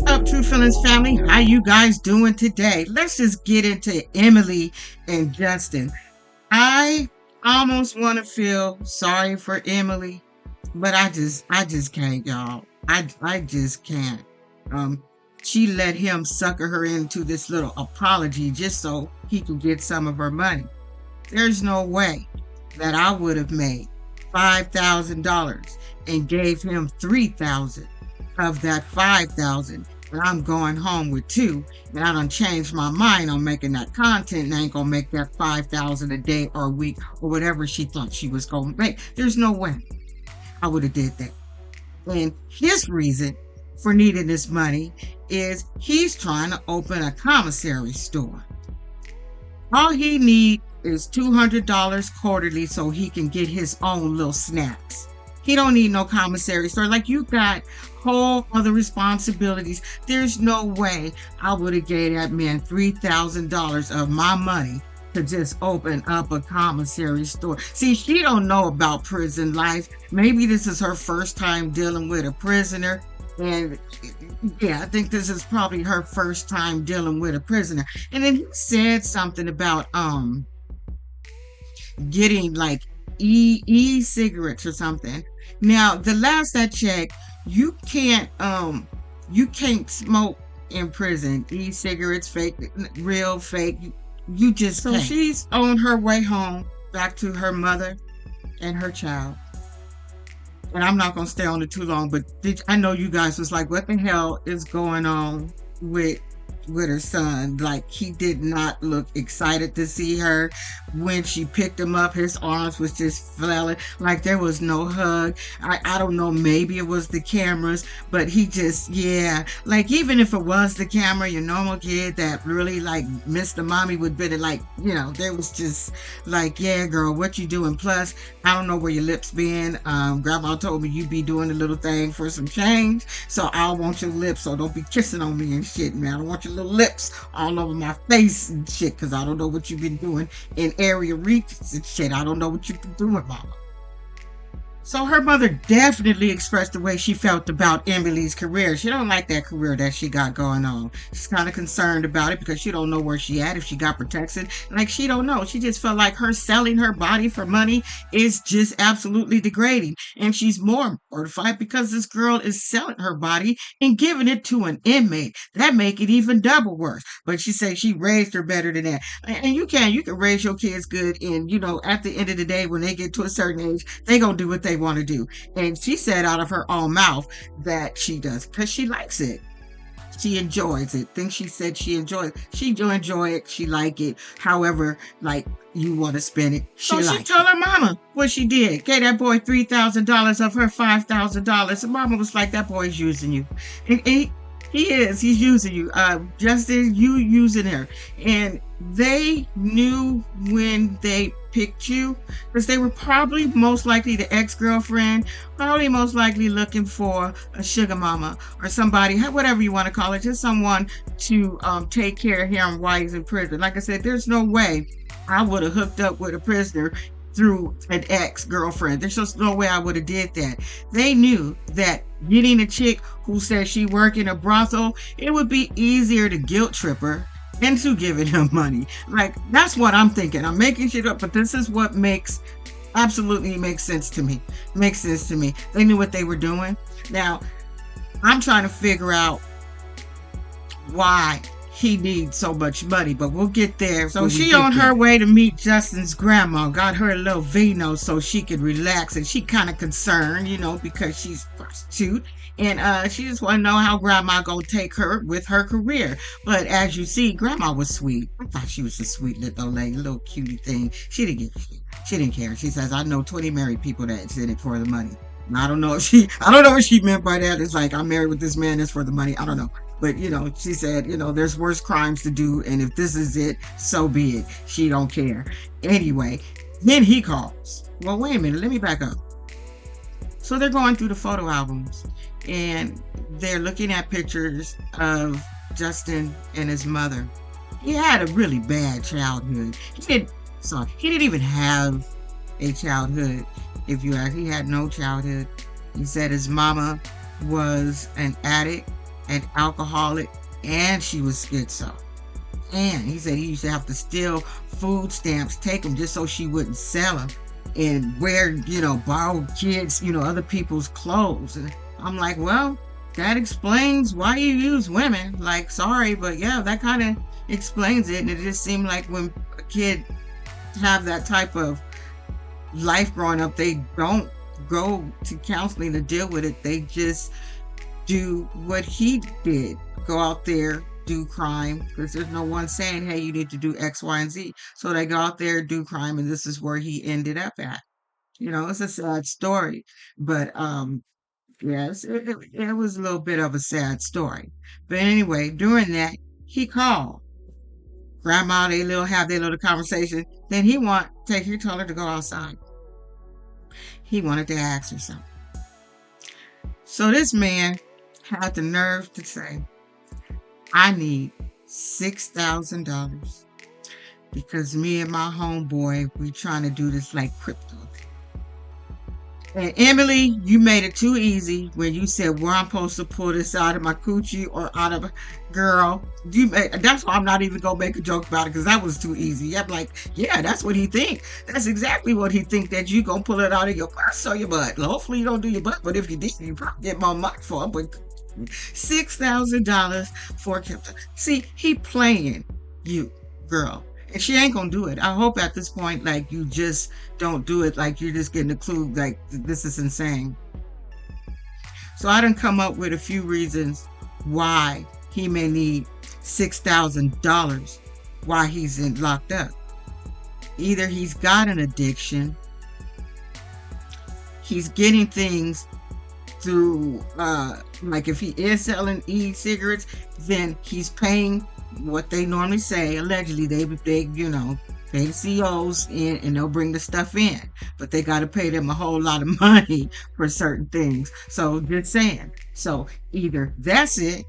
What's up, True Feelings family? How you guys doing today? Let's just get into Emily and Justin. I almost want to feel sorry for Emily, but I just can't, y'all. I just can't. Um, she let him sucker her into this little apology just so he could get some of her money. There's no way that I would have made $5,000 and gave him 3,000 of that 5,000. And I'm going home with two, and I done changed my mind on making that content, and I ain't gonna make that 5,000 a day or a week or whatever she thought she was gonna make. There's no way I would have did that. And his reason for needing this money is he's trying to open a commissary store. All he need is $200 quarterly so he can get his own little snacks. He don't need no commissary store. Like, you got whole other responsibilities. There's no way I would have gave that man $3,000 of my money to just open up a commissary store. See, she don't know about prison life. Maybe this is her first time dealing with a prisoner. And yeah, I think this is probably her first time dealing with a prisoner. And then he said something about getting like e-cigarettes or something. Now, the last I checked, you can't smoke in prison. E-cigarettes, fake, real, fake. You just can't. So she's on her way home back to her mother and her child. And I'm not gonna stay on it too long, but I know you guys was like, what the hell is going on with her son? Like, he did not look excited to see her. When she picked him up, his arms was just flailing, like there was no hug. I don't know, maybe it was the cameras, but he just, yeah, like even if it was the camera, your normal kid that really like missed the mommy would be like, you know, there was just like, yeah girl, what you doing? Plus, I don't know where your lips been. Grandma told me you be doing a little thing for some change, so I don't want your lips, so don't be kissing on me and shit, man. I don't want your little lips all over my face and shit, because I don't know what you've been doing in area reaches and shit. I don't know what you've been doing, mama. So her mother definitely expressed the way she felt about Emily's career. She don't like that career that she got going on. She's kind of concerned about it because she don't know where she at, if she got protection. Like, she don't know. She just felt like her selling her body for money is just absolutely degrading. And she's more mortified because this girl is selling her body and giving it to an inmate. That make it even double worse. But she said she raised her better than that. And you can raise your kids good. And, you know, at the end of the day, when they get to a certain age, they gonna do what they want to do. And she said out of her own mouth that she does because she likes it. She enjoys it. Think she said she enjoys it. She do enjoy it. She like it. However, like, you want to spend it. She told her mama what she did. Gave that boy $3,000 of her $5,000. And mama was like, that boy's using you. And he's using you. Justin, you using her. And they knew when they picked you because they were probably most likely the ex-girlfriend, probably most likely looking for a sugar mama or somebody, whatever you want to call it, just someone to take care of him while he's in prison. Like I said, there's no way I would have hooked up with a prisoner through an ex-girlfriend. There's just no way I would have did that. They knew that getting a chick who said she worked in a brothel, it would be easier to guilt trip her into giving him money. Like, that's what I'm thinking. I'm making shit up, but this is what absolutely makes sense to me. Makes sense to me. They knew what they were doing. Now, I'm trying to figure out why he needs so much money, but we'll get there. So she on her way to meet Justin's grandma, got her a little vino so she could relax, and she kind of concerned, you know, because she's a prostitute. And she just want to know how grandma gonna take her with her career. But as you see, grandma was sweet. I thought she was a sweet little lady, little cutie thing. She didn't give a shit. She didn't care. She says, I know 20 married people that's in it for the money. And I don't know what she meant by that. It's like, I'm married with this man, that's for the money. I don't know. But, you know, she said, you know, there's worse crimes to do. And if this is it, so be it. She don't care. Anyway, then he calls. Well, wait a minute. Let me back up. So they're going through the photo albums and they're looking at pictures of Justin and his mother. He had a really bad childhood. He didn't even have a childhood. If you ask, he had no childhood. He said his mama was an addict an alcoholic, and she was schizo. And he said he used to have to steal food stamps, take them just so she wouldn't sell them, and wear, borrow kids, other people's clothes. And I'm like, well, that explains why you use women. Like, sorry, but yeah, that kind of explains it. And it just seemed like when a kid have that type of life growing up, they don't go to counseling to deal with it. They just do what he did, go out there, do crime, because there's no one saying, hey, you need to do X, Y, and Z. So they go out there, do crime, and this is where he ended up at. It's a sad story, but yes, it was a little bit of a sad story. But anyway, during that, he called grandma. Have their little conversation. Then he told her to go outside. He wanted to ask her something. So this man had the nerve to say, I need $6,000 because me and my homeboy, we trying to do this like crypto. And Emily, you made it too easy when you said, well, I'm supposed to pull this out of my coochie or out of a girl. That's why I'm not even going to make a joke about it, because that was too easy. I'm like, yeah, that's what he think. That's exactly what he think, that you going to pull it out of your purse or your butt. Hopefully you don't do your butt, but if you did, you probably get more money for it. But $6,000 for crypto. See, he playing you, girl. And she ain't gonna do it. I hope at this point, like, you just don't do it. Like, you're just getting a clue, like, this is insane. So I done come up with a few reasons why he may need $6,000 while he's locked up. Either he's got an addiction, he's getting things through, like if he is selling e-cigarettes, then he's paying what they normally say, allegedly, they pay the COs in and they'll bring the stuff in, but they got to pay them a whole lot of money for certain things. So just saying. So either that's it,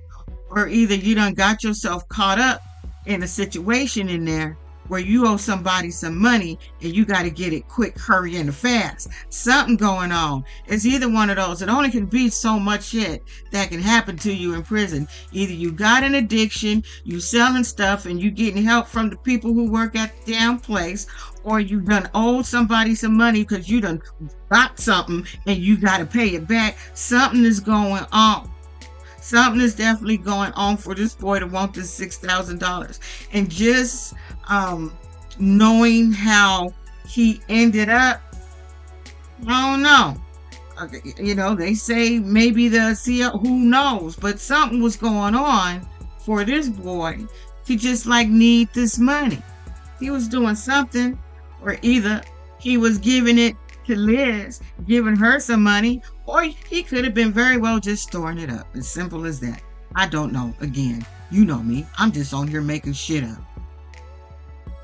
or either you done got yourself caught up in a situation in there where you owe somebody some money and you got to get it quick, hurry, and fast. Something going on. It's either one of those. It only can be so much shit that can happen to you in prison. Either you got an addiction, you selling stuff, and you getting help from the people who work at the damn place, or you done owed somebody some money because you done bought something and you got to pay it back. Something is going on. Something is definitely going on for this boy to want this $6,000. And just knowing how he ended up, I don't know. They say maybe the CEO, who knows? But something was going on for this boy to just like need this money. He was doing something, or either he was giving it to Liz, giving her some money, or he could have been very well just storing it up. As simple as that. I don't know. Again, you know me. I'm just on here making shit up.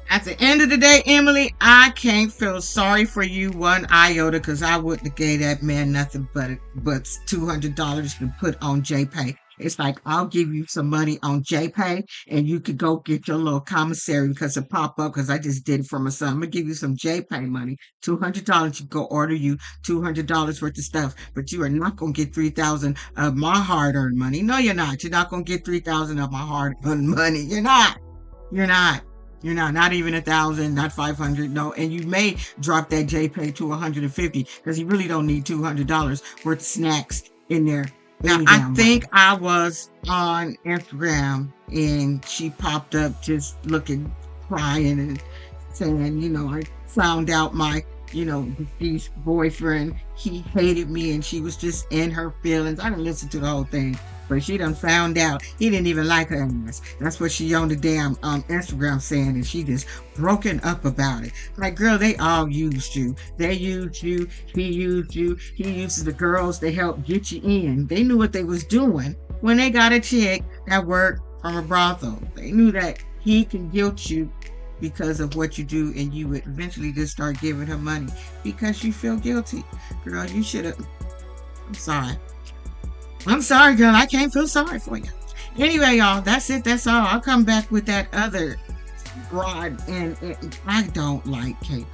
At the end of the day, Emily, I can't feel sorry for you one iota, because I wouldn't have gave that man nothing but $200 to put on JPay. It's like, I'll give you some money on JPay and you could go get your little commissary because it pop up, because I just did it for my son. I'm going to give you some JPay money, $200. You go order you $200 worth of stuff, but you are not going to get $3,000 of my hard-earned money. No, you're not. You're not going to get $3,000 of my hard-earned money. You're not. Not even 1,000, not 500. No. And you may drop that JPay to 150 because you really don't need $200 worth of snacks in there. Now, I think I was on Instagram and she popped up just looking, crying and saying, I found out my, deceased boyfriend, he hated me and she was just in her feelings. I didn't listen to the whole thing, but she done found out he didn't even like her ass. That's what she on the damn Instagram saying, and she just broken up about it. Like, girl, they all used you. They used you. He used you. He uses the girls to help get you in. They knew what they was doing when they got a chick that worked from a brothel. They knew that he can guilt you because of what you do, and you would eventually just start giving her money because you feel guilty. Girl, you should have. I'm sorry, girl. I can't feel sorry for you. Anyway, y'all, that's it. That's all. I'll come back with that other broad, and I don't like Kate.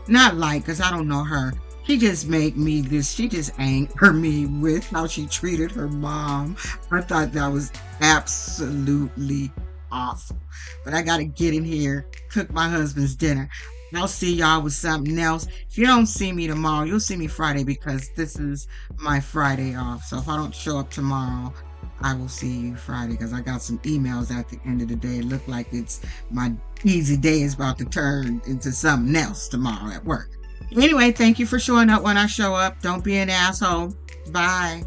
Not like, because I don't know her. She just made me this. She just angered me with how she treated her mom. I thought that was absolutely awful. But I got to get in here, cook my husband's dinner. I'll see y'all with something else. If you don't see me tomorrow, you'll see me Friday because this is my Friday off. So if I don't show up tomorrow, I will see you Friday because I got some emails at the end of the day. It look like it's my easy day is about to turn into something else tomorrow at work. Anyway, thank you for showing up when I show up. Don't be an asshole. Bye.